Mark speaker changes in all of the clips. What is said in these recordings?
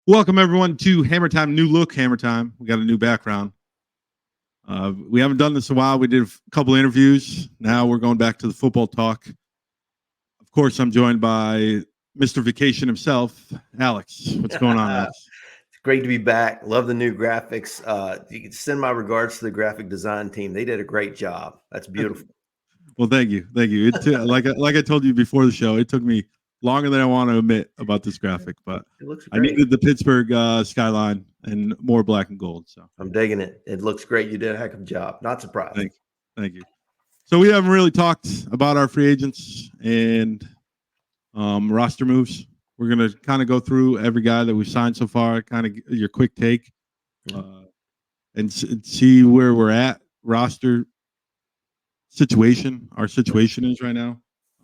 Speaker 1: Welcome everyone to Hammer Time. New look, Hammer Time. We got a new background. We haven't done this in a while. We did a couple interviews. Now we're going back to the football talk. Of course, I'm joined by Mr. Vacation himself, Alex. What's going on, Alex?
Speaker 2: It's great to be back. Love the new graphics. You can send my regards to the graphic design team. They did a great job. That's beautiful.
Speaker 1: Well, thank you. Like I told you before the show, it took me longer than I want to admit about this graphic, but
Speaker 2: It looks
Speaker 1: I
Speaker 2: great.
Speaker 1: needed the Pittsburgh skyline and more black and gold. So
Speaker 2: I'm digging it. It looks great. You did a heck of a job. Not surprised.
Speaker 1: Thank you. So we haven't really talked about our free agents and roster moves. We're going to kind of go through every guy that we've signed so far, kind of your quick take, and see where we're at, roster situation, our situation is right now.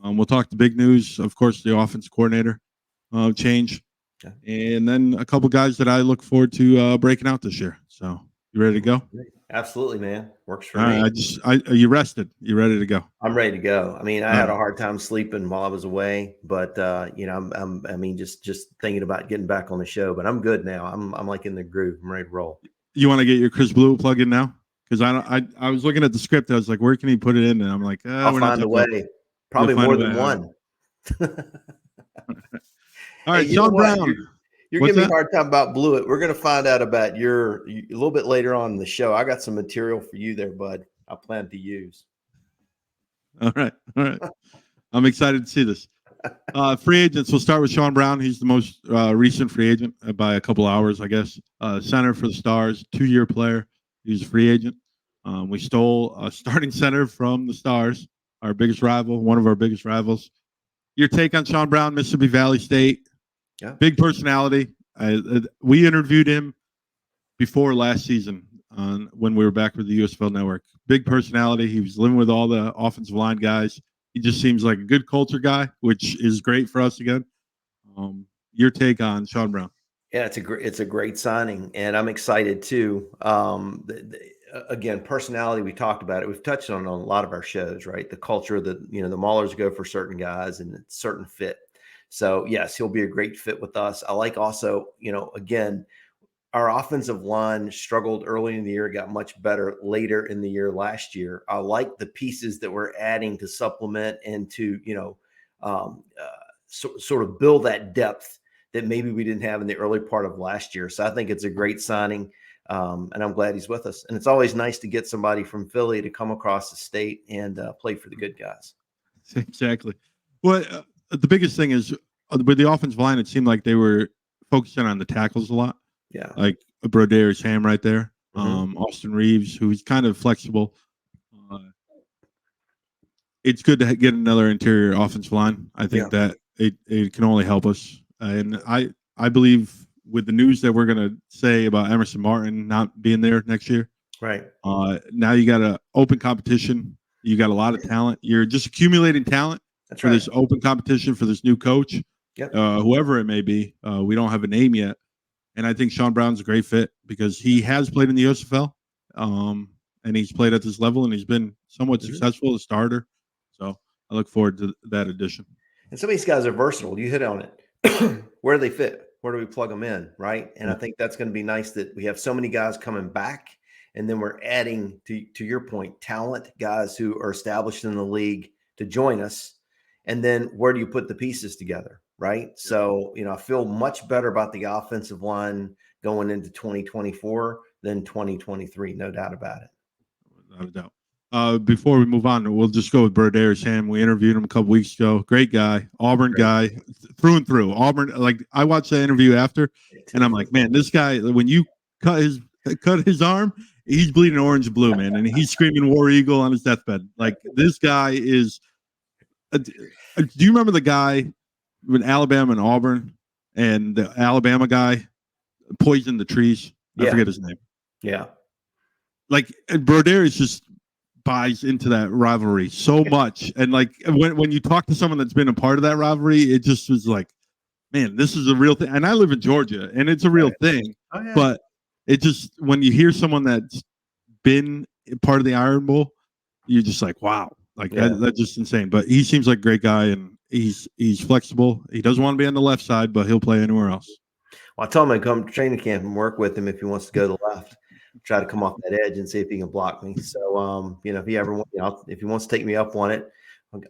Speaker 1: We'll talk the big news, of course, the offense coordinator change, and then a couple guys that I look forward to breaking out this year. So you ready to go?
Speaker 2: Absolutely, man. Works for me.
Speaker 1: Are you rested? You ready to go?
Speaker 2: I'm ready to go. I mean, I had a hard time sleeping while I was away, but just thinking about getting back on the show. But I'm good now. I'm like in the groove. I'm ready to roll.
Speaker 1: You want to get your Chris Blue plug in now? Because I was looking at the script. I was like, where can he put it in? And I'm like,
Speaker 2: I'll find a way. Probably more than one.
Speaker 1: All right, hey, Sean Brown.
Speaker 2: You're giving me a hard time about Blewett. We're going to find out about a little bit later on in the show. I got some material for you there, bud. I plan to use.
Speaker 1: All right. I'm excited to see this. Free agents. We'll start with Sean Brown. He's the most recent free agent by a couple hours, I guess. Center for the Stars, 2-year player. He's a free agent. We stole a starting center from the Stars, our biggest rival, one of our biggest rivals. Your take on Sean Brown, Mississippi Valley State? Yeah. Big personality. We interviewed him before last season when we were back with the USFL network. Big personality. He was living with all the offensive line guys. He just seems like a good culture guy, which is great for us again. Your take on Sean Brown?
Speaker 2: Yeah, it's a great signing, and I'm excited too. Again, personality, we talked about it. We've touched on a lot of our shows, right? The culture that, the Maulers go for certain guys and it's certain fit. So yes, he'll be a great fit with us. I like also, again, our offensive line struggled early in the year, got much better later in the year last year. I like the pieces that we're adding to supplement and to, sort of build that depth that maybe we didn't have in the early part of last year. So I think it's a great signing. And I'm glad he's with us. And it's always nice to get somebody from Philly to come across the state and play for the good guys.
Speaker 1: Exactly. Well, the biggest thing is with the offensive line, it seemed like they were focusing on the tackles a lot.
Speaker 2: Yeah.
Speaker 1: Like Broderick's Ham right there. Austin Reeves, who's kind of flexible. It's good to get another interior offensive line. I think that it can only help us. And I believe with the news that we're going to say about Emerson Martin not being there next year.
Speaker 2: Right.
Speaker 1: Now you got an open competition. You got a lot of talent. You're just accumulating talent for this open competition for this new coach, whoever it may be. We don't have a name yet. And I think Sean Brown's a great fit because he has played in the USFL, and he's played at this level, and he's been somewhat successful as a starter. So I look forward to that addition.
Speaker 2: And some of these guys are versatile. You hit on it. Where do they fit? Where do we plug them in, right? And I think that's going to be nice that we have so many guys coming back, and then we're adding, to your point, talent, guys who are established in the league to join us. And then where do you put the pieces together, right? So, I feel much better about the offensive line going into 2024 than 2023, no doubt about it.
Speaker 1: Without a doubt. Before we move on, we'll just go with Broderick's Ham. We interviewed him a couple weeks ago. Great guy, Auburn guy, through and through. Auburn, like I watched the interview after, and I'm like, man, this guy, when you cut his arm, he's bleeding orange and blue, man, and he's screaming War Eagle on his deathbed. Like this guy is. Do you remember the guy with Alabama and Auburn, and the Alabama guy poisoned the trees? I forget his name.
Speaker 2: Yeah,
Speaker 1: like Broderick's just buys into that rivalry so much, and like when you talk to someone that's been a part of that rivalry, it just was like, man, this is a real thing. And I live in Georgia, and it's a real thing. But it just, when you hear someone that's been part of the Iron Bowl, you're just like, wow, like that's just insane. But he seems like a great guy, and he's flexible. He doesn't want to be on the left side, but he'll play anywhere else.
Speaker 2: I told him I'd come to training camp and work with him if he wants to go to the left. Try to come off that edge and see if he can block me. So, if he ever, if he wants to take me up on it,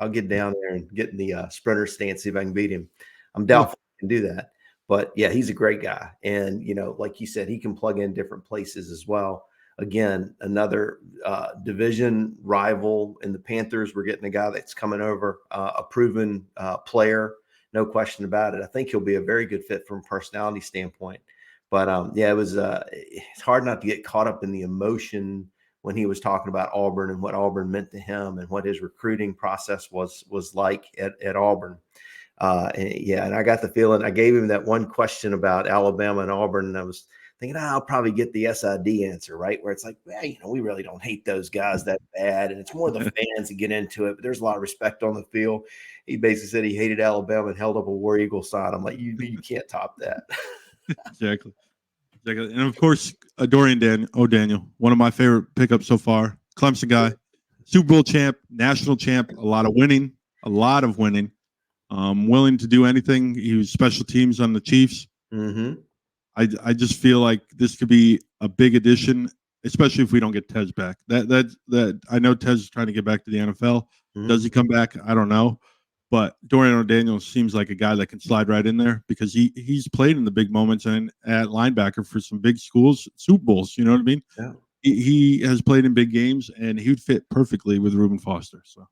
Speaker 2: I'll get down there and get in the sprinter stance, see if I can beat him. I'm doubtful I can do that. But, yeah, he's a great guy. And, like you said, he can plug in different places as well. Again, another division rival in the Panthers. We're getting a guy that's coming over, a proven player, no question about it. I think he'll be a very good fit from a personality standpoint. But, it was it's hard not to get caught up in the emotion when he was talking about Auburn and what Auburn meant to him and what his recruiting process was like at Auburn. And I got the feeling I gave him that one question about Alabama and Auburn, and I was thinking, I'll probably get the SID answer, right? Where it's like, well, we really don't hate those guys that bad. And it's more the fans that get into it, but there's a lot of respect on the field. He basically said he hated Alabama and held up a War Eagle sign. I'm like, you can't top that.
Speaker 1: Exactly. And of course, Dorian O'Daniel, one of my favorite pickups so far. Clemson guy, Super Bowl champ, national champ, a lot of winning. Willing to do anything. He was special teams on the Chiefs.
Speaker 2: Mm-hmm.
Speaker 1: I just feel like this could be a big addition, especially if we don't get Tez back. That I know Tez is trying to get back to the NFL. Mm-hmm. Does he come back? I don't know. But Dorian O'Daniel seems like a guy that can slide right in there because he's played in the big moments and at linebacker for some big schools, Super Bowls. You know what I mean?
Speaker 2: Yeah.
Speaker 1: He has played in big games, and he would fit perfectly with Reuben Foster. So,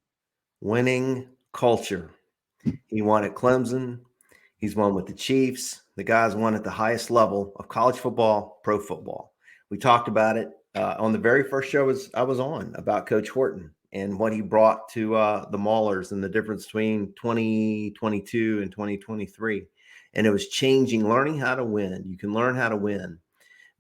Speaker 2: winning culture. He won at Clemson. He's won with the Chiefs. The guys won at the highest level of college football, pro football. We talked about it on the very first show I was on about Coach Horton and what he brought to the Maulers and the difference between 2022 and 2023. And it was changing, learning how to win. You can learn how to win.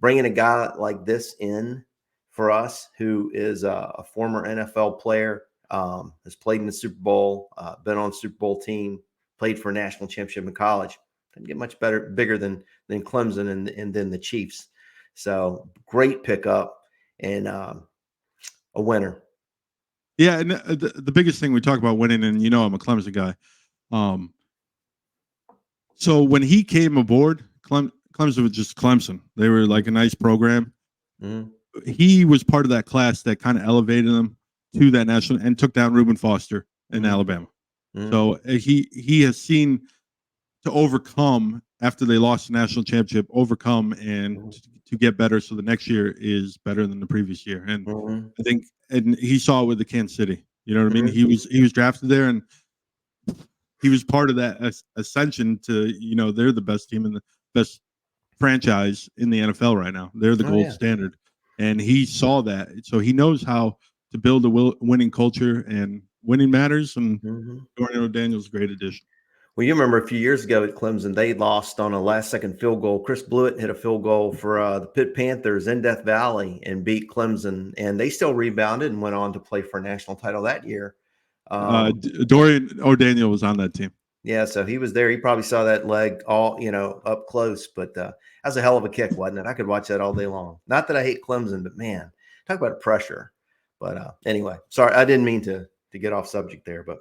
Speaker 2: Bringing a guy like this in for us, who is a former NFL player, has played in the Super Bowl, been on the Super Bowl team, played for a national championship in college. Didn't get much bigger than Clemson and then the Chiefs. So great pickup and a winner.
Speaker 1: Yeah, and the biggest thing we talk about winning, and I'm a Clemson guy. So when he came aboard, Clemson was just Clemson. They were like a nice program. Mm-hmm. He was part of that class that kind of elevated them to that national and took down Reuben Foster in Alabama. Mm-hmm. So he has seen to overcome after they lost the national championship, overcome and to get better. So the next year is better than the previous year. And I think, and he saw it with the Kansas City, you know what I mean? He was drafted there and he was part of that ascension to, they're the best team and the best franchise in the NFL right now. They're the gold standard. And he saw that. So he knows how to build a winning culture, and winning matters. And Dorian O'Daniel's a great addition.
Speaker 2: Well, you remember a few years ago at Clemson, they lost on a last-second field goal. Chris Blewett hit a field goal for the Pitt Panthers in Death Valley and beat Clemson, and they still rebounded and went on to play for a national title that year.
Speaker 1: Dorian O'Daniel was on that team.
Speaker 2: Yeah, so he was there. He probably saw that leg all, up close, but that was a hell of a kick, wasn't it? I could watch that all day long. Not that I hate Clemson, but man, talk about pressure. But anyway, sorry, I didn't mean to get off subject there, but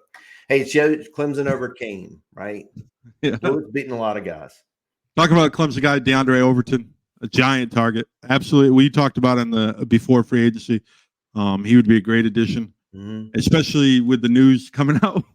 Speaker 2: hey, it showed Clemson overcame, right? Yeah. Beating a lot of guys.
Speaker 1: Talking about a Clemson guy, DeAndre Overton, a giant target. Absolutely. We talked about in the before free agency. He would be a great addition, especially with the news coming out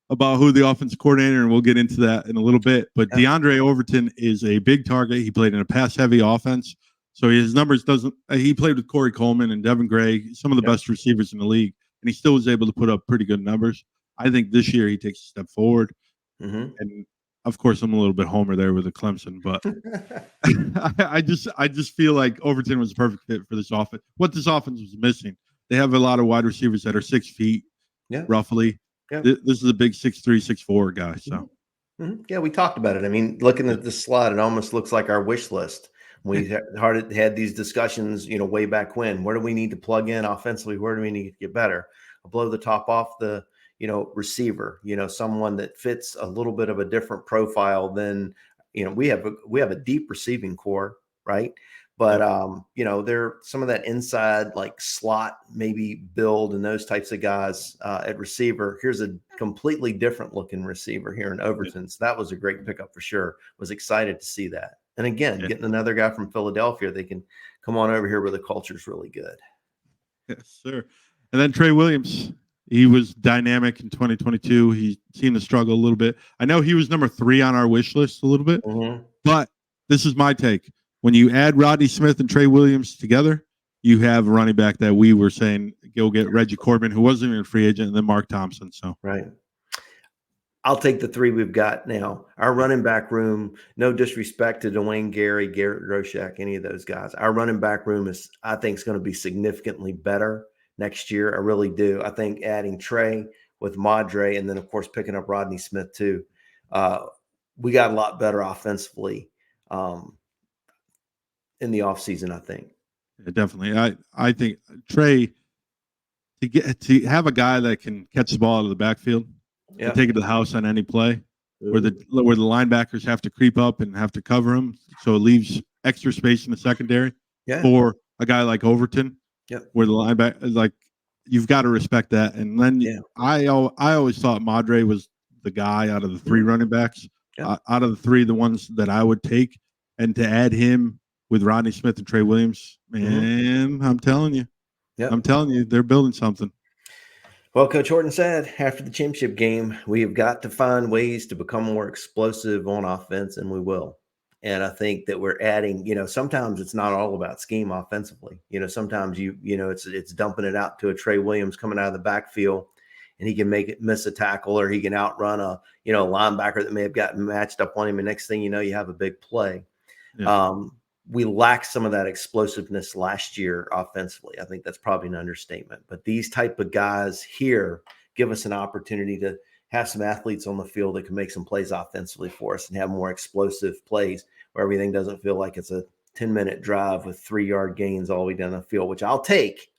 Speaker 1: about who the offensive coordinator, and we'll get into that in a little bit. But DeAndre Overton is a big target. He played in a pass-heavy offense, so his numbers he played with Corey Coleman and Devin Gray, some of the best receivers in the league, and he still was able to put up pretty good numbers. I think this year he takes a step forward. And of course, I'm a little bit homer there with the Clemson, but I just feel like Overton was a perfect fit for this offense. What this offense was missing, they have a lot of wide receivers that are 6 feet, roughly. Yeah. This is a big 6'3", 6'4" guy. So,
Speaker 2: yeah, we talked about it. I mean, looking at this slide, it almost looks like our wish list. We had these discussions, way back when. Where do we need to plug in offensively? Where do we need to get better? I'll blow the top off the receiver. Someone that fits a little bit of a different profile than we have a deep receiving core, right? But there some of that inside like slot maybe build and those types of guys at receiver. Here's a completely different looking receiver here in Overton. So that was a great pickup for sure. Was excited to see that. And again, getting another guy from Philadelphia, they can come on over here where the culture's really good.
Speaker 1: Yes, sir. And then Trey Williams, he was dynamic in 2022. He seemed to struggle a little bit. I know he was number 3 on our wish list a little bit, but this is my take. When you add Rodney Smith and Trey Williams together, you have a running back that we were saying go get Reggie Corbin, who wasn't even a free agent, and then Mark Thompson. So
Speaker 2: right. I'll take the 3 we've got now. Our running back room, no disrespect to Dwayne Gary, Garrett Groshek, any of those guys. Our running back room I think, is going to be significantly better next year. I really do. I think adding Trey with Madre and then, of course, picking up Rodney Smith too. We got a lot better offensively in the offseason, I think.
Speaker 1: Yeah, definitely. I think Trey, to have a guy that can catch the ball out of the backfield, and take it to the house on any play, where the linebackers have to creep up and have to cover him, so it leaves extra space in the secondary for a guy like Overton, where the linebacker, like, you've got to respect that. And then I always thought Madre was the guy out of the 3 running backs, out of the 3, the ones that I would take, and to add him with Rodney Smith and Trey Williams, man, I'm telling you, they're building something.
Speaker 2: Well, Coach Horton said after the championship game, we have got to find ways to become more explosive on offense, and we will. And I think that we're adding, sometimes it's not all about scheme offensively. Sometimes it's dumping it out to a Trey Williams coming out of the backfield, and he can make it miss a tackle, or he can outrun a linebacker that may have gotten matched up on him. And next thing you know, you have a big play. We lacked some of that explosiveness last year offensively. I think that's probably an understatement. But these type of guys here give us an opportunity to have some athletes on the field that can make some plays offensively for us and have more explosive plays where everything doesn't feel like it's a 10-minute drive with 3-yard gains all the way down the field, which I'll take.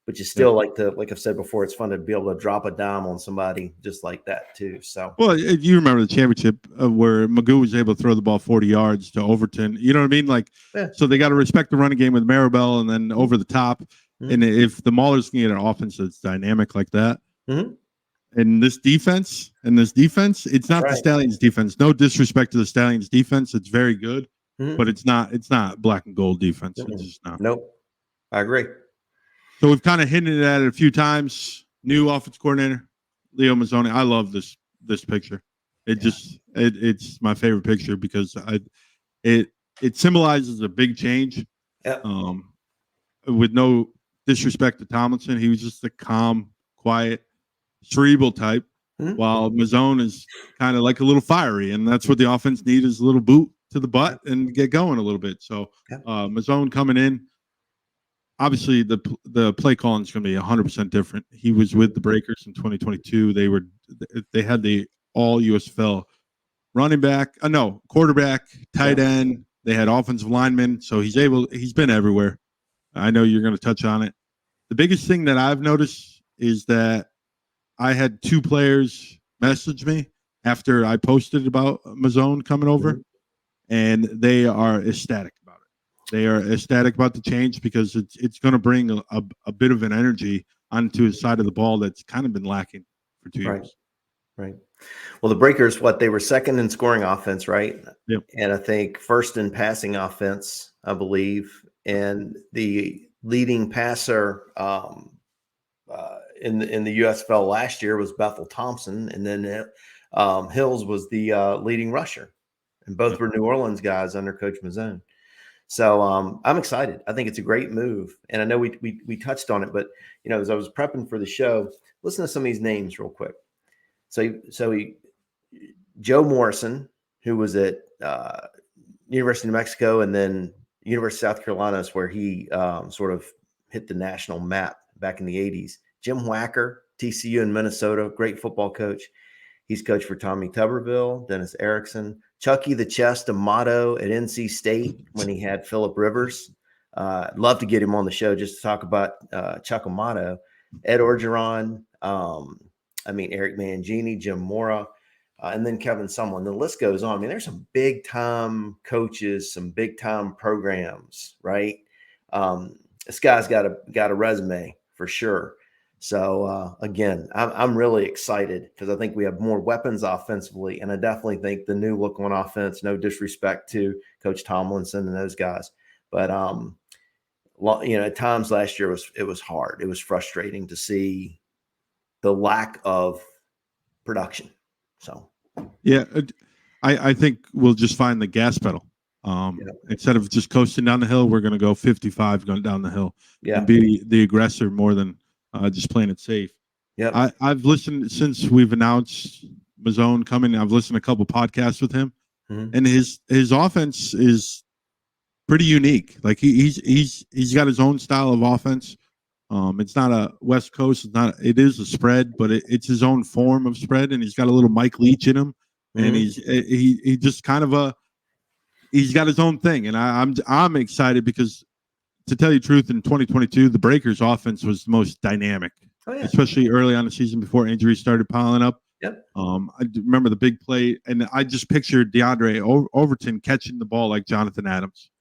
Speaker 2: But you still like I've said before, it's fun to be able to drop a dime on somebody just like that too. So,
Speaker 1: well, you remember the championship where Magoo was able to throw the ball 40 yards to Overton. You know what I mean? Like, so they got to respect the running game with Maribel and then over the top. And if the Maulers can get an offense that's dynamic like that, and this defense, it's not the Stallions defense. No disrespect to the Stallions defense. It's very good, but it's not black and gold defense. It's just not.
Speaker 2: Nope. I agree.
Speaker 1: So we've kind of hinted at it a few times. New offense coordinator, Leo Mazzone. I love this picture. It's my favorite picture because it symbolizes a big change. With no disrespect to Tomlinson, he was just a calm, quiet, cerebral type, while Mazzone is kind of like a little fiery, and that's what the offense needs, is a little boot to the butt and get going a little bit. So Mazzone coming in. Obviously, the play calling is going to be 100% different. He was with the Breakers in 2022. They had the all USFL running back, quarterback, tight end. They had offensive linemen, so he's been everywhere. I know you're going to touch on it. The biggest thing that I've noticed is that I had 2 players message me after I posted about Mazzone coming over, and they are ecstatic about it. They are ecstatic about the change because it's going to bring a bit of an energy onto his side of the ball that's kind of been lacking for 2 years.
Speaker 2: Right. Well, the Breakers, they were second in scoring offense, right?
Speaker 1: Yep.
Speaker 2: And I think first in passing offense, I believe. And the leading passer in the USFL last year was Bethel Thompson, and then Hills was the leading rusher, and both were New Orleans guys under Coach Mazzone. So I'm excited. I think it's a great move, and I know we touched on it, but as I was prepping for the show, listen to some of these names real quick. So Joe Morrison, who was at University of New Mexico, and then University of South Carolina is where he sort of hit the national map back in the 80s. Jim Wacker, TCU in Minnesota, great football coach. He's coached for Tommy Tuberville, Dennis Erickson, Chucky the Chest Amato at NC State when he had Phillip Rivers. I'd love to get him on the show just to talk about Chuck Amato, Ed Orgeron, Eric Mangini, Jim Mora, and then Kevin Sumlin. The list goes on. I mean, there's some big time coaches, some big time programs, right? This guy's got a resume for sure. So again, I'm really excited because I think we have more weapons offensively, and I definitely think the new look on offense. No disrespect to Coach Tomlinson and those guys, but at times last year it was hard. It was frustrating to see the lack of production. So
Speaker 1: Yeah, I think we'll just find the gas pedal. Instead of just coasting down the hill, we're going to go 55 going down the hill and be the aggressor more than just playing it safe.
Speaker 2: Yep.
Speaker 1: I've listened since we've announced Mazzone coming. I've listened to a couple podcasts with him, and his offense is pretty unique. Like he's got his own style of offense. It's not a West Coast. It is a spread, but it's his own form of spread, and he's got a little Mike Leach in him, and he just kind of he's got his own thing, and I'm excited because, to tell you the truth, in 2022 the Breakers offense was the most dynamic, especially early on in the season before injuries started piling up.
Speaker 2: Yep.
Speaker 1: I remember the big play, and I just pictured DeAndre Overton catching the ball like Jonathan Adams.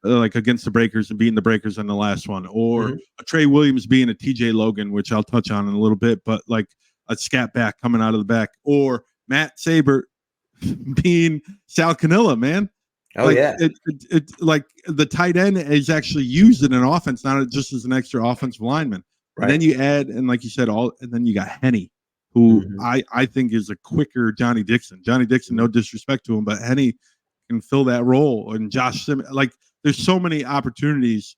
Speaker 1: Like against the Breakers and beating the Breakers on the last one, or a Trey Williams being a TJ Logan, which I'll touch on in a little bit, but like a scat back coming out of the back, or Matt Saber being Sal Canilla, man. Like the tight end is actually used in an offense, not just as an extra offensive lineman. And then you add, and like you said, and then you got Henny, who I think is a quicker Johnny Dixon. Johnny Dixon, no disrespect to him, but Henny can fill that role. And Josh Simmons, like there's so many opportunities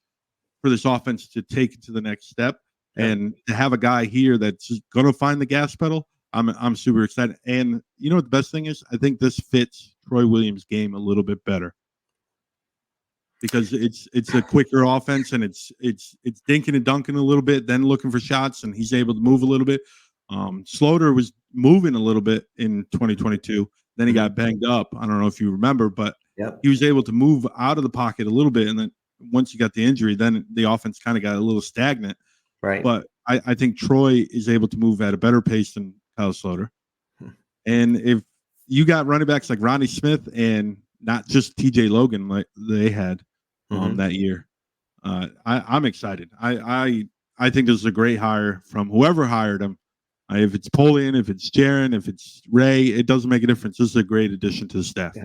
Speaker 1: for this offense to take it to the next step, and to have a guy here that's just going to find the gas pedal. I'm super excited. And you know what the best thing is? I think this fits Troy Williams' game a little bit better because it's a quicker offense, and it's dinking and dunking a little bit, then looking for shots, and he's able to move a little bit. Slaughter was moving a little bit in 2022. Then he got banged up. I don't know if you remember, but he was able to move out of the pocket a little bit. And then once he got the injury, then the offense kind of got a little stagnant.
Speaker 2: Right.
Speaker 1: But I think Troy is able to move at a better pace than Kyle Slaughter. And if you got running backs like Ronnie Smith and not just TJ Logan like they had that year, I'm excited. I think this is a great hire from whoever hired him. If it's Polian, if it's Jaron, if it's Ray, it doesn't make a difference. This is a great addition to the staff.
Speaker 2: I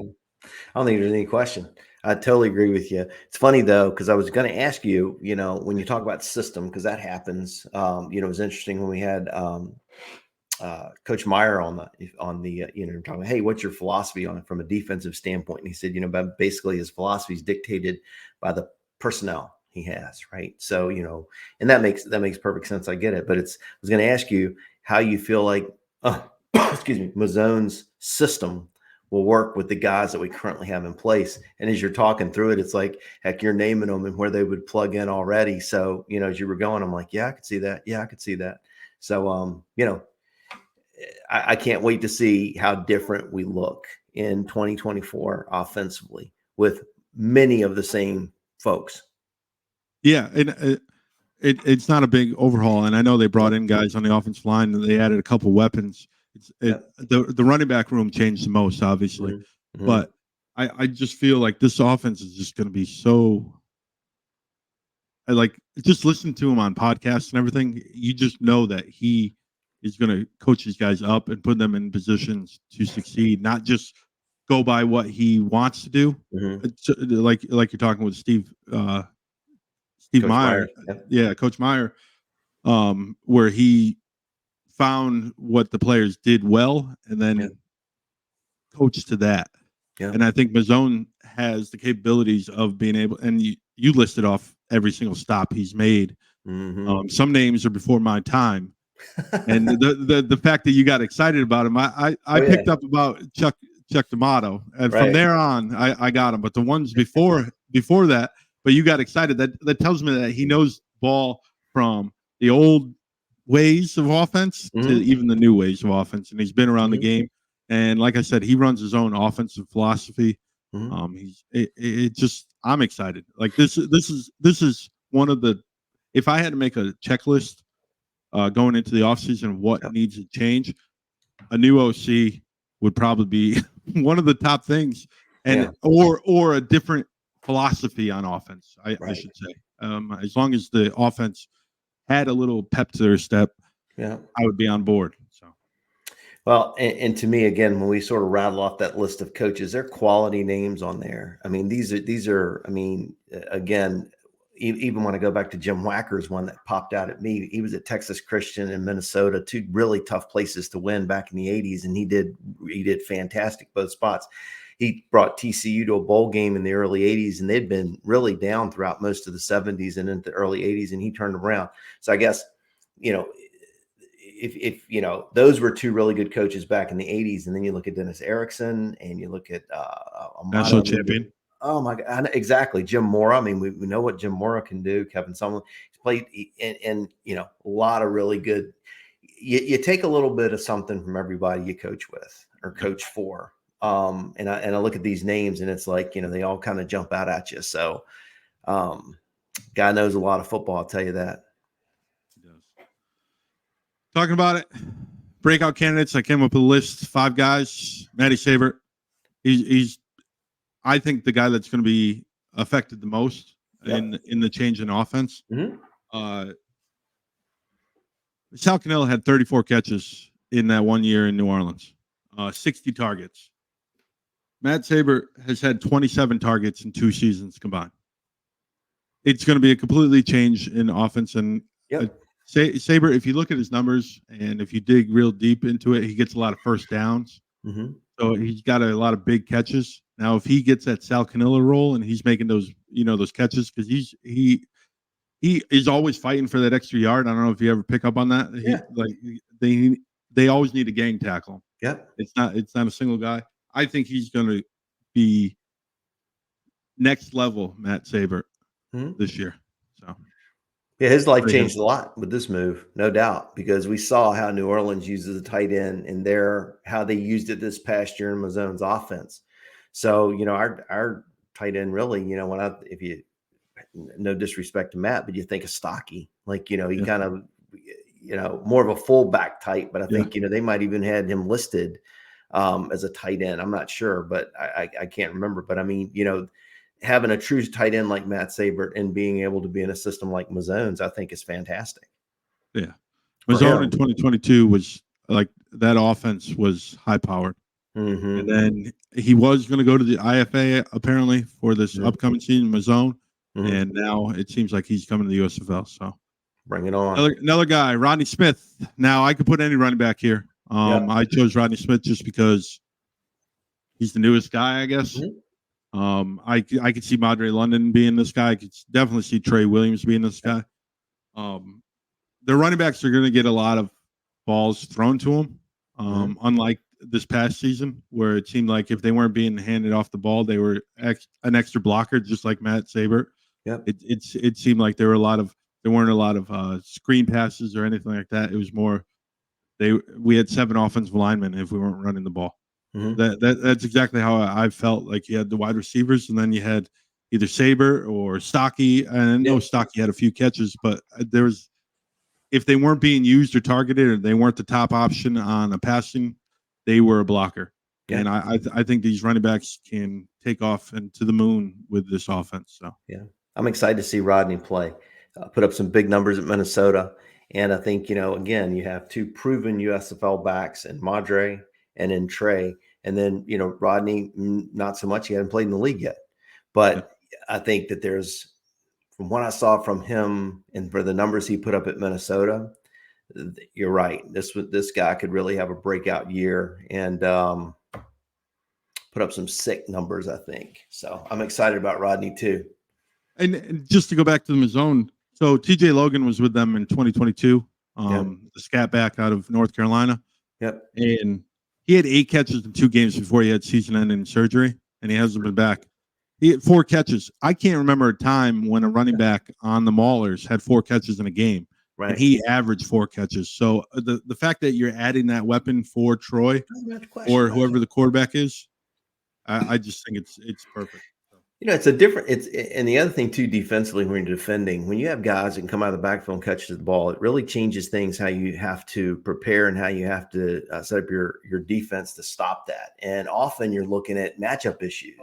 Speaker 2: don't think there's any question. I totally agree with you. It's funny though, because I was going to ask you, when you talk about system, because that happens, it was interesting when we had Coach Meyer on the talking, hey, what's your philosophy on it from a defensive standpoint? And he said, basically his philosophy is dictated by the personnel he has, right? So, and that makes perfect sense. I get it. But I was going to ask you how you feel like, excuse me, Mazzone's system will work with the guys that we currently have in place. And as you're talking through it, it's like, heck, you're naming them and where they would plug in already. So, as you were going, I'm like, yeah, I could see that. Yeah, I could see that. So, I can't wait to see how different we look in 2024 offensively with many of the same folks.
Speaker 1: Yeah. And it's not a big overhaul. And I know they brought in guys on the offensive line and they added a couple weapons. The running back room changed the most, obviously, but I just feel like this offense is just going to be so. I like just listen to him on podcasts and everything. You just know that he is going to coach these guys up and put them in positions to succeed, not just go by what he wants to do. Like you're talking with Steve Meyer, Coach Meyer, where he found what the players did well and then coached to that. And I think Mazzone has the capabilities of being able, and you listed off every single stop he's made. Some names are before my time. And the fact that you got excited about him, I picked up about Chuck D'Amato, and from there on, I got him. But the ones before that, but you got excited. That tells me that he knows ball from the old ways of offense to even the new ways of offense, and he's been around the game. And like I said, he runs his own offensive philosophy. I'm excited. Like this is one of the. If I had to make a checklist going into the offseason, what needs to change, a new OC would probably be one of the top things, and or a different philosophy on offense. I should say, as long as the offense had a little pep to their step,
Speaker 2: Yeah.
Speaker 1: I would be on board. So,
Speaker 2: Well, and to me, again, when we sort of rattle off that list of coaches, they're quality names on there. I mean, these are. I mean, again, even when I go back to Jim Wacker's one that popped out at me, he was at Texas Christian and Minnesota, two really tough places to win back in the '80s, and he did fantastic both spots. He brought TCU to a bowl game in the early '80s, and they'd been really down throughout most of the '70s and into the early '80s, and he turned around. So I guess, you know, if you know, those were two really good coaches back in the '80s, and then you look at Dennis Erickson and you look at
Speaker 1: national
Speaker 2: Amato.
Speaker 1: champion.
Speaker 2: Oh my God, exactly. Jim Mora. I mean, we know what Jim Mora can do. Kevin Sumlin. He's played and you know, a lot of really good. You take a little bit of something from everybody you coach with or coach for. And I look at these names and it's like, you know, they all kind of jump out at you. So guy knows a lot of football, I'll tell you that.
Speaker 1: He does. Talking about it, breakout candidates. I came up with a list, 5 guys. Matty Sabert. He's I think the guy that's going to be affected the most in the change in offense.
Speaker 2: Mm-hmm.
Speaker 1: Sal Cannella had 34 catches in that 1 year in New Orleans, 60 targets. Matt Sabert has had 27 targets in 2 seasons combined. It's going to be a completely change in offense. And Sabert, if you look at his numbers and if you dig real deep into it, he gets a lot of first downs.
Speaker 2: Mm-hmm.
Speaker 1: So he's got a lot of big catches. Now, if he gets that Sal Cannella role and he's making those, you know, those catches, because he is always fighting for that extra yard. I don't know if you ever pick up on that. They always need a gang tackle.
Speaker 2: Yeah.
Speaker 1: It's not a single guy. I think he's going to be next level Matt Sabert this year. So
Speaker 2: yeah, his life changed a lot with this move, no doubt, because we saw how New Orleans uses a tight end and how they used it this past year in Mazzone's offense. So, you know, our tight end really, you know, if you, no disrespect to Matt, but you think of Stocky, like, you know, he kind of, you know, more of a fullback type, but I think, you know, they might even had him listed as a tight end. I'm not sure, but I can't remember. But I mean, you know, having a true tight end like Matt Sabert and being able to be in a system like Mazzone's, I think is fantastic.
Speaker 1: Yeah. Mazzone in 2022 was like that offense was high powered.
Speaker 2: Mm-hmm.
Speaker 1: And then he was going to go to the IFA apparently for this upcoming season, Mazzone. Mm-hmm. And now it seems like he's coming to the USFL. So
Speaker 2: bring it on.
Speaker 1: Another guy, Rodney Smith. Now I could put any running back here. I chose Rodney Smith just because he's the newest guy, I guess. Mm-hmm. I could see Madre London being this guy. I could definitely see Trey Williams being this guy. The running backs are going to get a lot of balls thrown to them, unlike this past season where it seemed like if they weren't being handed off the ball, they were an extra blocker, just like Matt Sabert.
Speaker 2: Yep.
Speaker 1: It seemed like there weren't a lot of screen passes or anything like that. It was more we had 7 offensive linemen if we weren't running the ball. Mm-hmm. That's exactly how I felt. Like you had the wide receivers, and then you had either Sabert or Stocky. And I know Stocky had a few catches, but if they weren't being used or targeted, or they weren't the top option on a passing, they were a blocker. Yeah. And I think these running backs can take off and to the moon with this offense. So
Speaker 2: yeah, I'm excited to see Rodney play. Put up some big numbers at Minnesota. And I think, you know, again, you have 2 proven USFL backs in Madre and in Trey. And then, you know, Rodney, not so much. He hadn't played in the league yet. But I think that from what I saw from him and for the numbers he put up at Minnesota, you're right. This guy could really have a breakout year and put up some sick numbers, I think. So I'm excited about Rodney too.
Speaker 1: And just to go back to the Mazzone, so TJ Logan was with them in 2022, the scat back out of North Carolina.
Speaker 2: Yep.
Speaker 1: And he had 8 catches in 2 games before he had season-ending surgery, and he hasn't been back. He had 4 catches. I can't remember a time when a running back on the Maulers had 4 catches in a game. Right. And he averaged 4 catches. So the fact that you're adding that weapon for Troy or whoever the quarterback is, I just think it's perfect.
Speaker 2: You know, and the other thing too, defensively, when you're defending, when you have guys that can come out of the backfield and catch the ball, it really changes things, how you have to prepare and how you have to set up your defense to stop that. And often you're looking at matchup issues.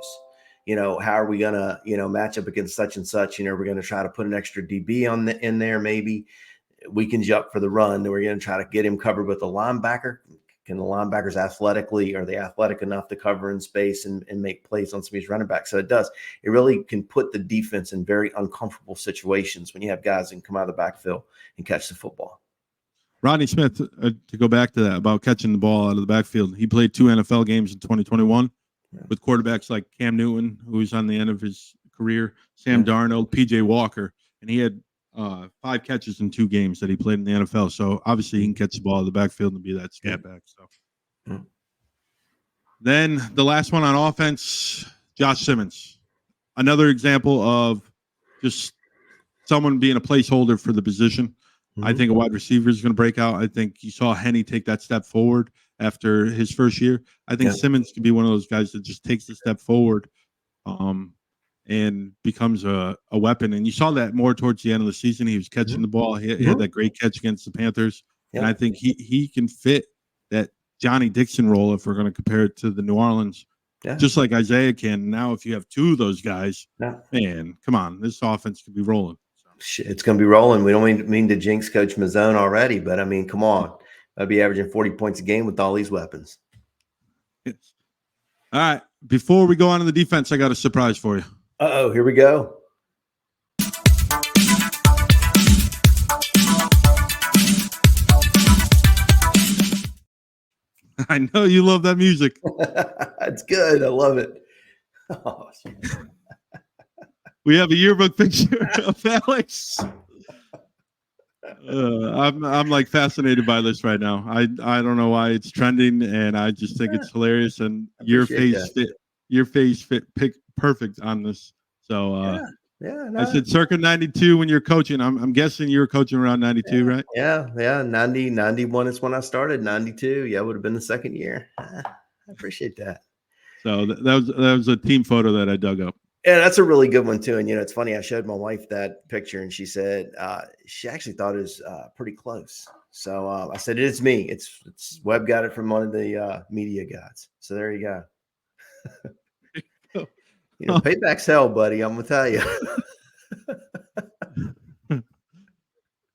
Speaker 2: You know, how are we going to, you know, match up against such and such? You know, we're going to try to put an extra DB in there maybe. weakens you up for the run. We're going to try to get him covered with a linebacker. Can the linebackers are they athletic enough to cover in space and make plays on some of these running backs? So it really can put the defense in very uncomfortable situations when you have guys that can come out of the backfield and catch the football.
Speaker 1: Rodney Smith, to go back to that about catching the ball out of the backfield, he played 2 NFL games in 2021 with quarterbacks like Cam Newton, who's on the end of his career, Sam Darnold, P.J. Walker, and he had 5 catches in 2 games that he played in the NFL. So obviously he can catch the ball out of the backfield and be that scat back. So then the last one on offense, Josh Simmons, another example of just someone being a placeholder for the position. I think a wide receiver is going to break out. I think you saw Henny take that step forward after his first year. I think Simmons could be one of those guys that just takes the step forward and becomes a weapon. And you saw that more towards the end of the season. He was catching the ball. He had that great catch against the Panthers. And I think he can fit that Johnny Dixon role if we're going to compare it to the New Orleans, just like Isaiah can. Now, if you have 2 of those guys, man, come on, this offense could be rolling.
Speaker 2: It's going to be rolling. We don't mean to jinx Coach Mazzone already, but I mean, come on. I'd be averaging 40 points a game with all these weapons.
Speaker 1: All right. Before we go on to the defense, I got a surprise for you.
Speaker 2: Uh-oh, here we go.
Speaker 1: I know you love that music.
Speaker 2: It's good. I love it. Oh,
Speaker 1: we have a yearbook picture of Alex. I'm like fascinated by this right now. I don't know why it's trending, and I just think it's hilarious. And your face fit perfect on this. So I said circa 92 when you're coaching. I'm guessing you were coaching around 92, right?
Speaker 2: Yeah. 90, 91 is when I started. 92, it would have been the second year. I appreciate that.
Speaker 1: So that was a team photo that I dug up.
Speaker 2: Yeah, that's a really good one too. And it's funny. I showed my wife that picture, and she said she actually thought it was pretty close. So I said it's me. It's Webb got it from one of the media guys. So there you go. Payback's hell, buddy. I'm gonna tell you.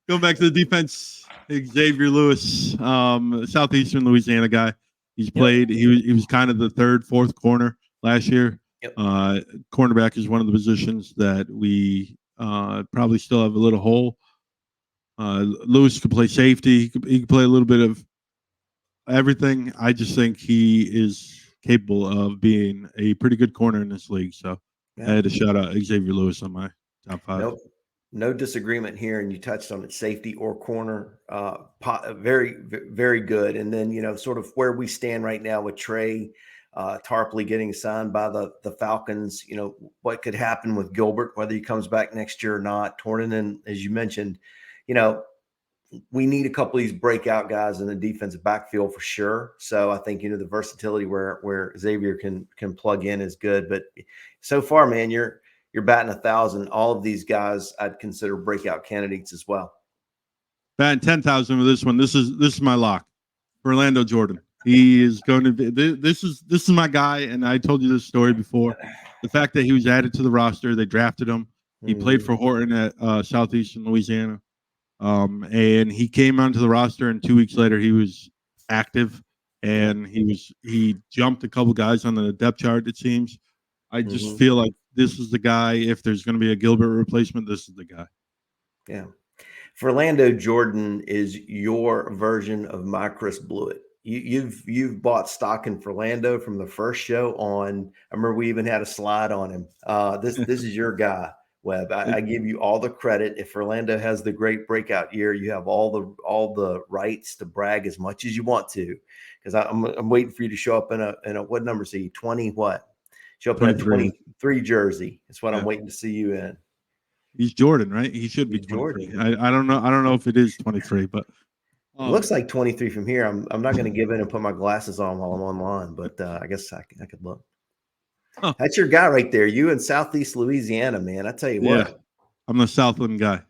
Speaker 1: Going back to the defense, Xavier Lewis, Southeastern Louisiana guy. He's played. He was kind of the 3rd, 4th corner last year. Cornerback is one of the positions that we probably still have a little hole. Lewis could play safety. He could play a little bit of everything. I just think he is capable of being a pretty good corner in this league. So I had to shout out Xavier Lewis on my top 5.
Speaker 2: No disagreement here, and you touched on it, safety or corner, very, very good. And then, sort of where we stand right now with Trey Tarpley getting signed by the Falcons, what could happen with Gilbert, whether he comes back next year or not. Tornin, as you mentioned, we need a couple of these breakout guys in the defensive backfield for sure. So I think, the versatility where Xavier can plug in is good. But so far, man, you're batting 1,000. All of these guys I'd consider breakout candidates as well.
Speaker 1: Batting 10,000 with this one. This is my lock. Orlando Jordan. He is going to be. This is my guy, and I told you this story before. The fact that he was added to the roster, they drafted him. He played for Horton at Southeastern Louisiana, and he came onto the roster. And 2 weeks later, he was active, and he jumped a couple guys on the depth chart. It seems. I just feel like this is the guy. If there's going to be a Gilbert replacement, this is the guy.
Speaker 2: Yeah. Orlando Jordan is your version of my Chris Blewett. You've bought stock in Orlando from the first show on. I remember we even had a slide on him. This is your guy, Webb. I give you all the credit. If Orlando has the great breakout year, you have all the rights to brag as much as you want to. Because I'm waiting for you to show up in a what number? See 20 what? Show up in a 23 jersey. That's what I'm waiting to see you in.
Speaker 1: He's Jordan, right? He should be 23. Jordan. I don't know if it is 23, but
Speaker 2: it looks like 23 from here. I'm not going to give in and put my glasses on while I'm online, but I guess I could look. Huh. That's your guy right there. You in Southeast Louisiana, man. I tell you what.
Speaker 1: I'm the Southland guy.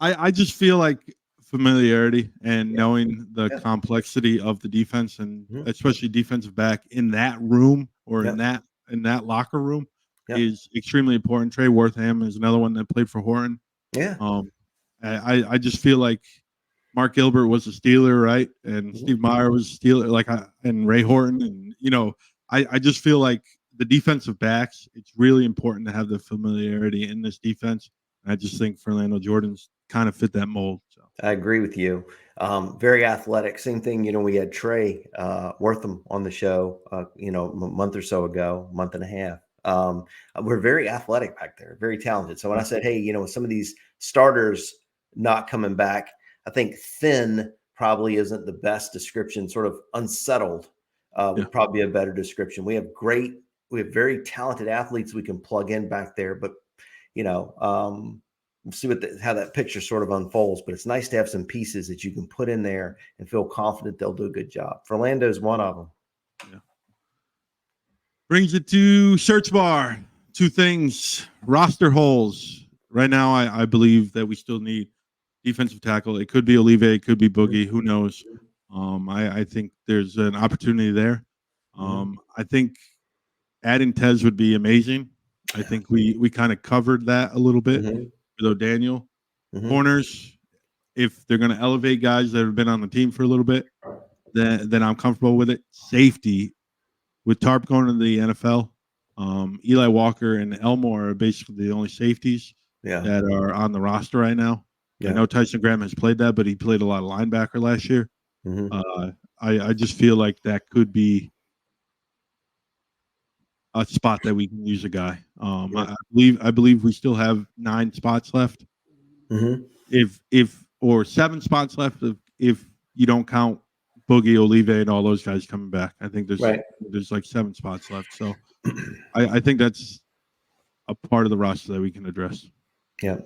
Speaker 1: I just feel like familiarity and knowing the complexity of the defense, and especially defensive back in that room or in that locker room is extremely important. Trey Wortham is another one that played for Horton. I just feel like Mark Gilbert was a Steeler, right? And Steve Meyer was a Steeler, and Ray Horton, and I just feel like the defensive backs. It's really important to have the familiarity in this defense. And I just think Fernando Jordan's kind of fit that mold. So
Speaker 2: I agree with you. Very athletic. Same thing. We had Trey Wortham on the show. A month or so ago, month and a half. We're very athletic back there, very talented. So when I said, hey, with some of these starters not coming back, I think thin probably isn't the best description. Sort of unsettled would probably be a better description. We have very talented athletes we can plug in back there, but we'll see how that picture sort of unfolds. But it's nice to have some pieces that you can put in there and feel confident they'll do a good job. Orlando's one of them.
Speaker 1: Yeah. Brings it to Search Bar. Two things: roster holes. Right now, I believe that we still need defensive tackle. It could be Olive, it could be Boogie. Who knows? I think there's an opportunity there. I think adding Tez would be amazing. I think we kind of covered that a little bit with O'Daniel. Corners, if they're going to elevate guys that have been on the team for a little bit, then I'm comfortable with it. Safety, with Tarp going to the NFL, Eli Walker and Elmore are basically the only safeties that are on the roster right now. I know Tyson Graham has played that, but he played a lot of linebacker last year. I just feel like that could be a spot that we can use a guy. I believe we still have 9 spots left. Or 7 spots left if you don't count Boogie, Olive, and all those guys coming back. I think there's like 7 spots left. So I think that's a part of the roster that we can address.
Speaker 2: Yeah.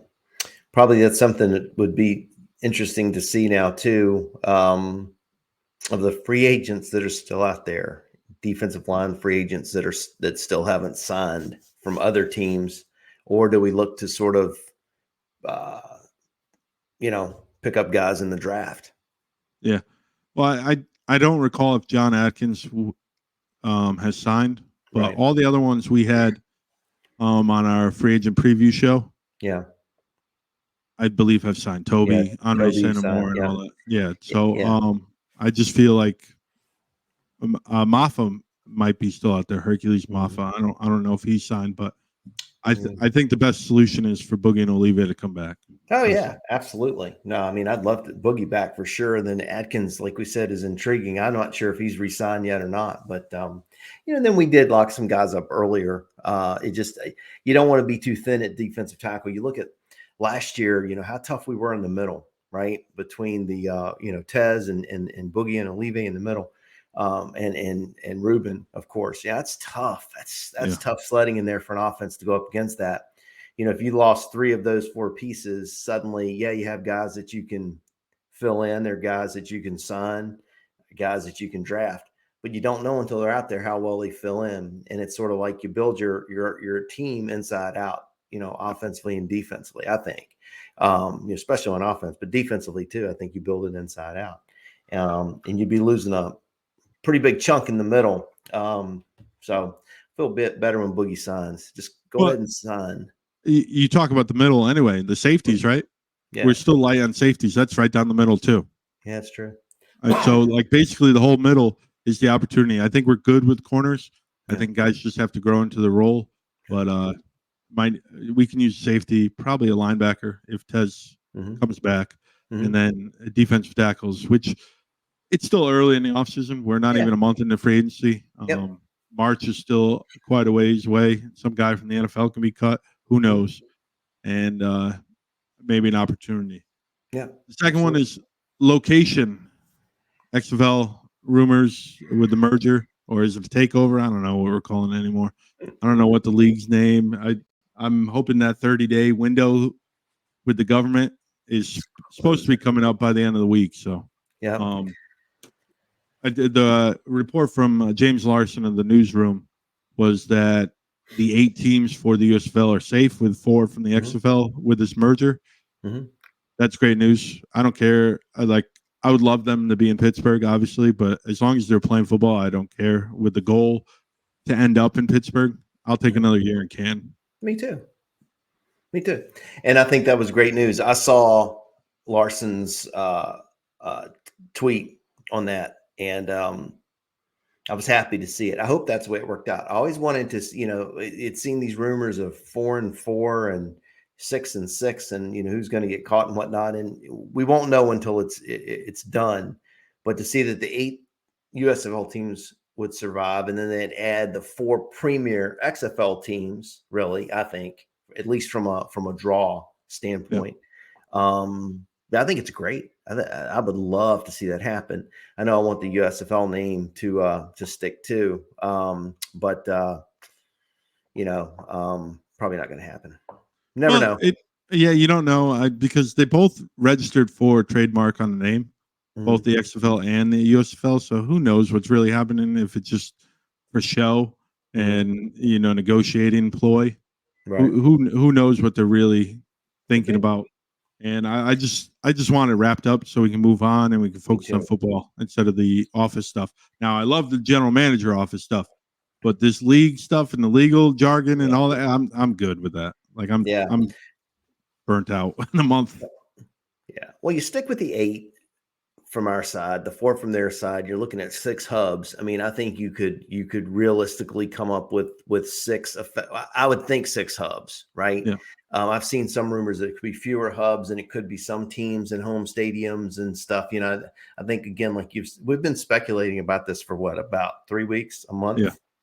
Speaker 2: Probably that's something that would be interesting to see now too, of the free agents that are still out there, defensive line free agents that still haven't signed from other teams, or do we look to sort of, pick up guys in the draft?
Speaker 1: Yeah. Well, I don't recall if John Atkins has signed, but all the other ones we had on our free agent preview show.
Speaker 2: Yeah.
Speaker 1: I believe have signed. Toby, Andre Santamore, and all that. Yeah. So I just feel like Maffa might be still out there. Hercules Maffa. I don't know if he's signed, but I think the best solution is for Boogie and Olive to come back.
Speaker 2: Oh yeah, absolutely. No, I mean I'd love to Boogie back for sure. And then Atkins, like we said, is intriguing. I'm not sure if he's re-signed yet or not, but then we did lock some guys up earlier. It just you don't want to be too thin at defensive tackle. You look at last year, how tough we were in the middle, right? Between the Tez and Boogie and Olive in the middle. And Ruben, of course. Yeah, that's tough. That's tough sledding in there for an offense to go up against that. If you lost 3 of those 4 pieces, suddenly, you have guys that you can fill in. They're guys that you can sign, guys that you can draft, but you don't know until they're out there how well they fill in. And it's sort of like you build your team inside out, offensively and defensively, I think, especially on offense, but defensively too. I think you build it inside out, and you'd be losing a pretty big chunk in the middle. So feel a bit better when Boogie signs. Just go ahead and sign.
Speaker 1: You talk about the middle anyway, the safeties, right? Yeah. We're still light on safeties. That's right down the middle too.
Speaker 2: Yeah, that's true.
Speaker 1: So basically the whole middle is the opportunity. I think we're good with corners. I think guys just have to grow into the role. But we can use safety, probably a linebacker if Tez comes back, and then defensive tackles, which it's still early in the offseason. We're not even a month into free agency. March is still quite a ways away. Some guy from the NFL can be cut. Who knows? And maybe an opportunity.
Speaker 2: Yeah.
Speaker 1: The second one is location. XFL rumors with the merger, or is it a takeover? I don't know what we're calling it anymore. I don't know what the league's name. I'm hoping that 30-day window with the government is supposed to be coming up by the end of the week. So the report from James Larson of the newsroom was that the 8 teams for the USFL are safe with 4 from the XFL with this merger. That's great news. I don't care. I would love them to be in Pittsburgh, obviously, but as long as they're playing football, I don't care. With the goal to end up in Pittsburgh, I'll take another year in Canton.
Speaker 2: Me too. And I think that was great news. I saw Larson's tweet on that, and I was happy to see it. I hope that's the way it worked out. I always wanted to, it's seen these rumors of 4-4 and 6-6, and who's going to get caught and whatnot, and we won't know until it's done. But to see that the 8 USFL teams would survive, and then they'd add the 4 premier XFL teams, really, I think, at least from a draw standpoint. I think it's great. I would love to see that happen. I know I want the USFL name to stick to, but probably not going to happen. Never know.
Speaker 1: You don't know because they both registered for trademark on the name, both the XFL and the USFL. So who knows what's really happening, if it's just for show and negotiating ploy.
Speaker 2: Right.
Speaker 1: Who knows what they're really thinking about. And I just want it wrapped up so we can move on and we can focus on football instead of the office stuff. Now, I love the general manager office stuff, but this league stuff and the legal jargon and all that, I'm good with that. Like I'm burnt out in a month.
Speaker 2: Yeah. Well, you stick with the 8 from our side, the 4 from their side. You're looking at 6 hubs. I mean, I think you could realistically come up with 6. I would think 6 hubs, right?
Speaker 1: Yeah.
Speaker 2: I've seen some rumors that it could be fewer hubs, and it could be some teams in home stadiums and stuff. I think, again, like we've been speculating about this for about 3 weeks, a month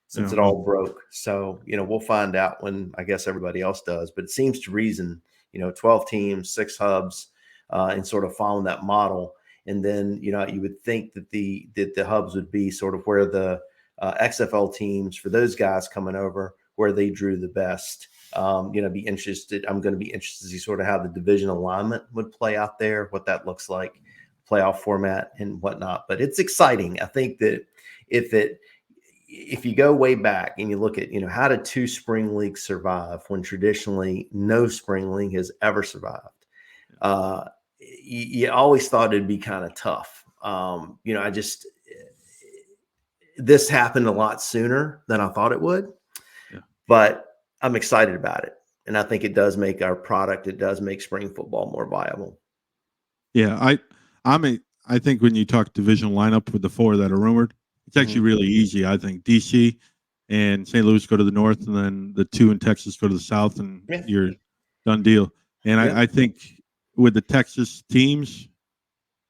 Speaker 2: since it all broke. So, we'll find out when I guess everybody else does. But it seems to reason, 12 teams, 6 hubs, and sort of following that model. And then, you would think that the hubs would be sort of where the XFL teams, for those guys coming over, where they drew the best. I'm going to be interested to see sort of how the division alignment would play out there, what that looks like, playoff format and whatnot. But it's exciting. I think that if you go way back and you look at, how did 2 spring leagues survive when traditionally no spring league has ever survived? You always thought it'd be kind of tough. This happened a lot sooner than I thought it would, but I'm excited about it. And I think it does make our product, it does make spring football more viable.
Speaker 1: Yeah. I think when you talk divisional lineup with the 4 that are rumored, it's actually really easy. I think DC and St. Louis go to the north, and then the 2 in Texas go to the south, and you're done deal. And I think with the Texas teams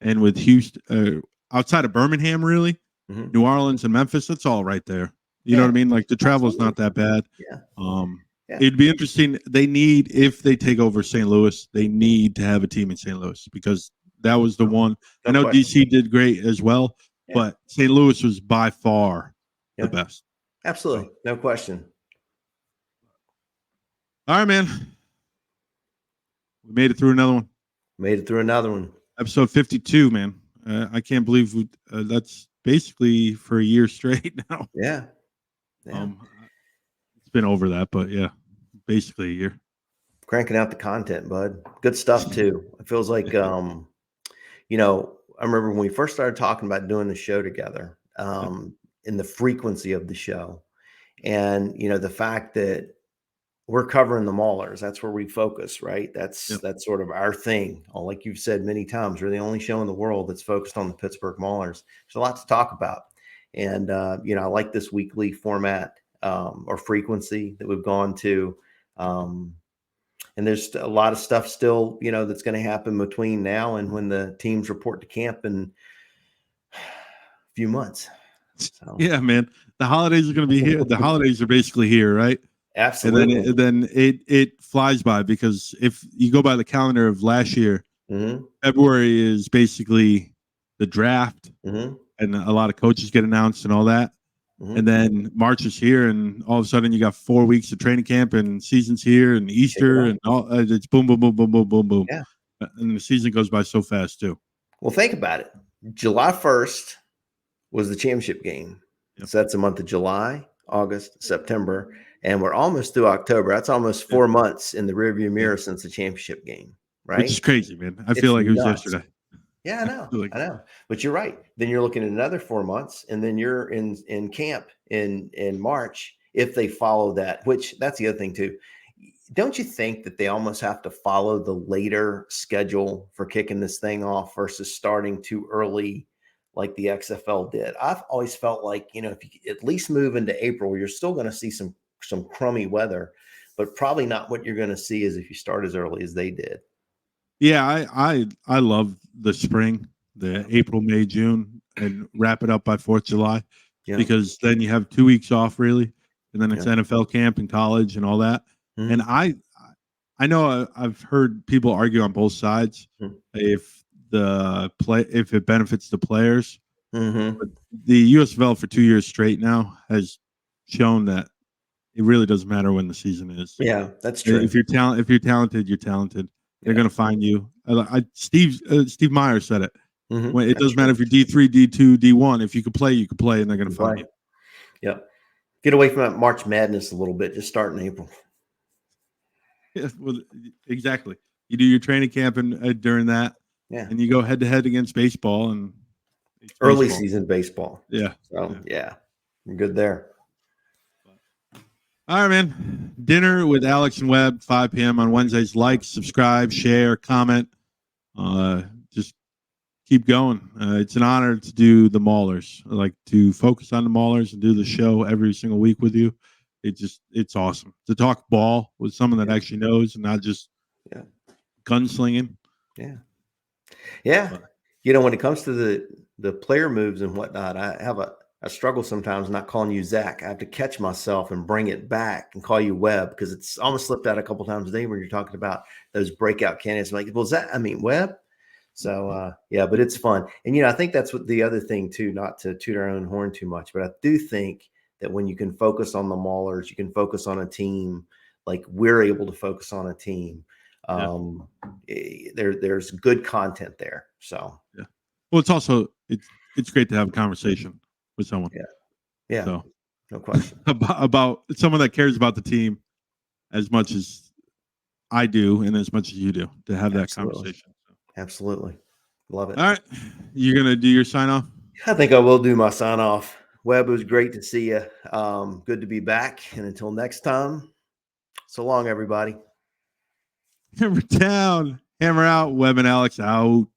Speaker 1: and with Houston, outside of Birmingham, really, New Orleans and Memphis, that's all right there. You know what I mean? Like the travel is not that bad. It'd be interesting. If they take over St. Louis, they need to have a team in St. Louis, because that was the one. I know DC did great as well, but St. Louis was by far the best.
Speaker 2: Absolutely. No question.
Speaker 1: All right, man. We made it through another one. Episode 52, man. I can't believe that's basically for a year straight now.
Speaker 2: Yeah.
Speaker 1: It's been over that, but basically a year.
Speaker 2: Cranking out the content, bud. Good stuff too. It feels like, I remember when we first started talking about doing the show together, in the frequency of the show, and the fact that we're covering the Maulers. That's where we focus, right? That's sort of our thing. Like you've said many times, we're the only show in the world that's focused on the Pittsburgh Maulers. There's a lot to talk about. And, I like this weekly format or frequency that we've gone to. And there's a lot of stuff still, that's going to happen between now and when the teams report to camp in a few months. So.
Speaker 1: Yeah, man. The holidays are going to be here. The holidays are basically here, right?
Speaker 2: Absolutely.
Speaker 1: And then it flies by, because if you go by the calendar of last year, February is basically the draft, and a lot of coaches get announced and all that. And then March is here, and all of a sudden you got 4 weeks of training camp, and season's here, and Easter, and all. It's boom, boom, boom, boom, boom, boom, boom.
Speaker 2: Yeah.
Speaker 1: And the season goes by so fast too.
Speaker 2: Well, think about it. July 1st was the championship game. So that's the month of July, August, September, and we're almost through October. That's almost 4 months in the rearview mirror since the championship game, right?
Speaker 1: Which is crazy, man. I feel like it was yesterday.
Speaker 2: Yeah, I know. But you're right. Then you're looking at another 4 months, and then you're in camp in March, if they follow that, which that's the other thing too. don't you think that they almost have to follow the later schedule for kicking this thing off versus starting too early like the XFL did? I've always felt like, if you at least move into April, you're still going to see some crummy weather, but probably not what you're going to see is if you start as early as they did.
Speaker 1: Yeah, I love the spring, the April, May, June, and wrap it up by 4th of July,
Speaker 2: Yeah.
Speaker 1: because then you have 2 weeks off really, and then it's
Speaker 2: Yeah.
Speaker 1: NFL camp and college and all that. And
Speaker 2: Mhm.
Speaker 1: I know I've heard people argue on both sides
Speaker 2: Mhm.
Speaker 1: if if it benefits the players,
Speaker 2: Mhm.
Speaker 1: but the USFL for 2 years straight now has shown that it really doesn't matter when the season is.
Speaker 2: Yeah, that's true.
Speaker 1: If you're talented, you're talented. They're
Speaker 2: Yeah.
Speaker 1: gonna find you. Steve Meyer said it.
Speaker 2: Mhm.
Speaker 1: When it
Speaker 2: That's
Speaker 1: doesn't matter
Speaker 2: true.
Speaker 1: if you're D3, D2, D1. If you can play, you can play, and they're gonna find
Speaker 2: Right.
Speaker 1: you.
Speaker 2: Yep. Get away from that March Madness a little bit. Just start in April.
Speaker 1: Yeah, well, exactly. You do your training camp during that,
Speaker 2: Yeah.
Speaker 1: and you go head to head against baseball, and it's
Speaker 2: Early
Speaker 1: baseball.
Speaker 2: season baseball.
Speaker 1: Yeah.
Speaker 2: So,
Speaker 1: Yeah.
Speaker 2: yeah, you're good there.
Speaker 1: All right, man. Dinner with Alex and Webb, 5 p.m. on Wednesdays. Like, subscribe, share, comment. Just keep going. It's an honor to do the Maulers. I like to focus on the Maulers and do the show every single week with you. It's awesome to talk ball with someone that
Speaker 2: Yeah.
Speaker 1: actually knows and not just
Speaker 2: Yeah.
Speaker 1: gunslinging.
Speaker 2: Yeah. Yeah.
Speaker 1: But,
Speaker 2: When it comes to the player moves and whatnot, I struggle sometimes not calling you Zach. I have to catch myself and bring it back and call you Webb because it's almost slipped out a couple times a day when you're talking about those breakout candidates. I'm like, well, Webb. So yeah, but it's fun. And I think that's what the other thing too, not to toot our own horn too much, but I do think that when you can focus on the Maulers, you can focus on a team like we're able to focus on a team.
Speaker 1: yeah,
Speaker 2: There's good content there. So
Speaker 1: yeah. Well, it's great to have a conversation with someone.
Speaker 2: yeah. Yeah.
Speaker 1: So
Speaker 2: No question.
Speaker 1: about someone that cares about the team as much as I do and as much as you do, to have that
Speaker 2: Absolutely.
Speaker 1: conversation. So.
Speaker 2: Absolutely. Love it.
Speaker 1: All right, you're gonna do your sign off.
Speaker 2: I think I will do my sign off. Webb, it was great to see you. Good to be back. And until next time, so long, everybody.
Speaker 1: Hammer down, hammer out. Webb and Alex out.